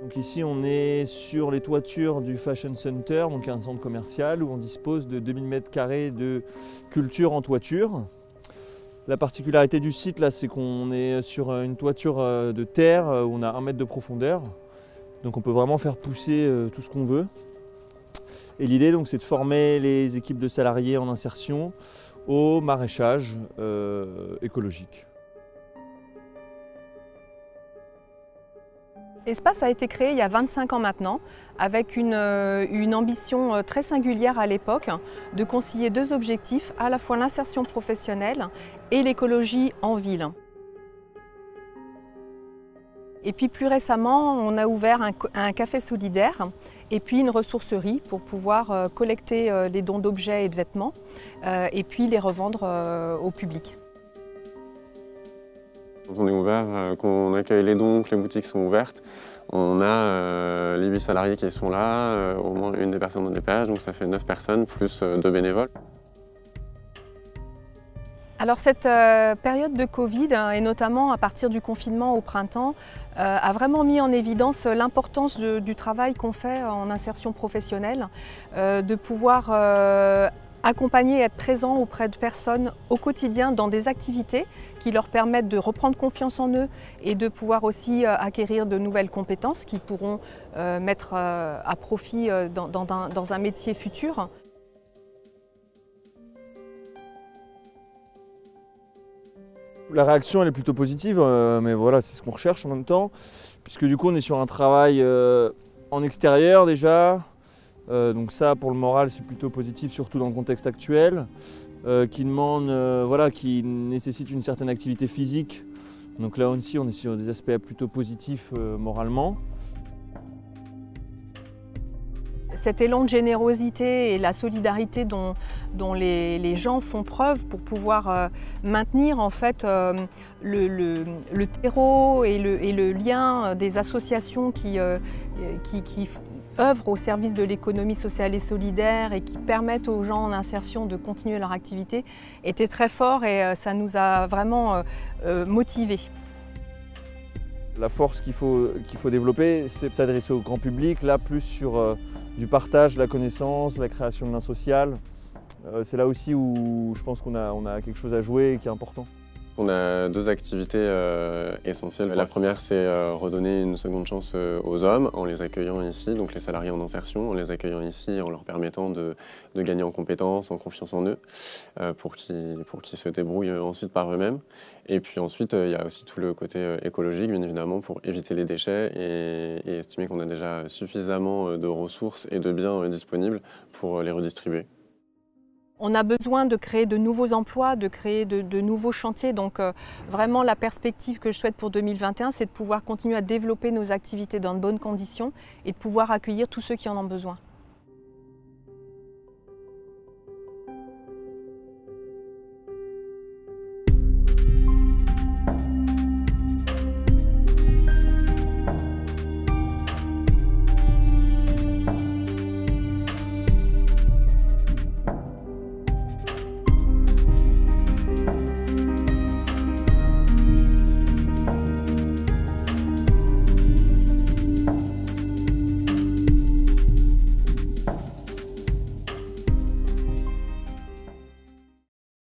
Donc ici on est sur les toitures du Fashion Center, donc un centre commercial où on dispose de 2000 m² de culture en toiture. La particularité du site là, c'est qu'on est sur une toiture de terre où on a 1 mètre de profondeur. Donc on peut vraiment faire pousser tout ce qu'on veut. Et l'idée donc c'est de former les équipes de salariés en insertion au maraîchage écologique. Espace a été créé il y a 25 ans maintenant, avec une ambition très singulière à l'époque de concilier 2 objectifs, à la fois l'insertion professionnelle et l'écologie en ville. Et puis plus récemment, on a ouvert un café solidaire et puis une ressourcerie pour pouvoir collecter les dons d'objets et de vêtements et puis les revendre au public. Quand on est ouvert, qu'on accueille les dons, que les boutiques sont ouvertes, on a les 8 salariés qui sont là, au moins une des personnes dans des péages, donc ça fait 9 personnes plus 2 bénévoles. Alors cette période de Covid, et notamment à partir du confinement au printemps, a vraiment mis en évidence l'importance du travail qu'on fait en insertion professionnelle, de pouvoir accompagner et être présent auprès de personnes au quotidien dans des activités qui leur permettent de reprendre confiance en eux et de pouvoir aussi acquérir de nouvelles compétences qu'ils pourront mettre à profit dans un métier futur. La réaction elle est plutôt positive, mais voilà, c'est ce qu'on recherche en même temps, puisque du coup on est sur un travail en extérieur déjà, donc ça pour le moral c'est plutôt positif, surtout dans le contexte actuel, qui demande, voilà, qui nécessite une certaine activité physique. Donc là aussi on est sur des aspects plutôt positifs moralement. Cet élan de générosité et la solidarité dont les gens font preuve pour pouvoir maintenir en fait le terreau et le lien des associations qui œuvrent au service de l'économie sociale et solidaire et qui permettent aux gens en insertion de continuer leur activité était très fort et ça nous a vraiment motivés. La force qu'il faut développer, c'est s'adresser au grand public, là plus sur du partage, de la connaissance, la création de lien social. C'est là aussi où je pense qu'on a quelque chose à jouer et qui est important. On a 2 activités essentielles. La première, c'est redonner une seconde chance aux hommes en les accueillant ici, donc les salariés en insertion, en les accueillant ici, en leur permettant de gagner en compétences, en confiance en eux, pour qu'ils se débrouillent ensuite par eux-mêmes. Et puis ensuite, il y a aussi tout le côté écologique, bien évidemment, pour éviter les déchets et estimer qu'on a déjà suffisamment de ressources et de biens disponibles pour les redistribuer. On a besoin de créer de nouveaux emplois, de créer de nouveaux chantiers. Donc vraiment la perspective que je souhaite pour 2021, c'est de pouvoir continuer à développer nos activités dans de bonnes conditions et de pouvoir accueillir tous ceux qui en ont besoin.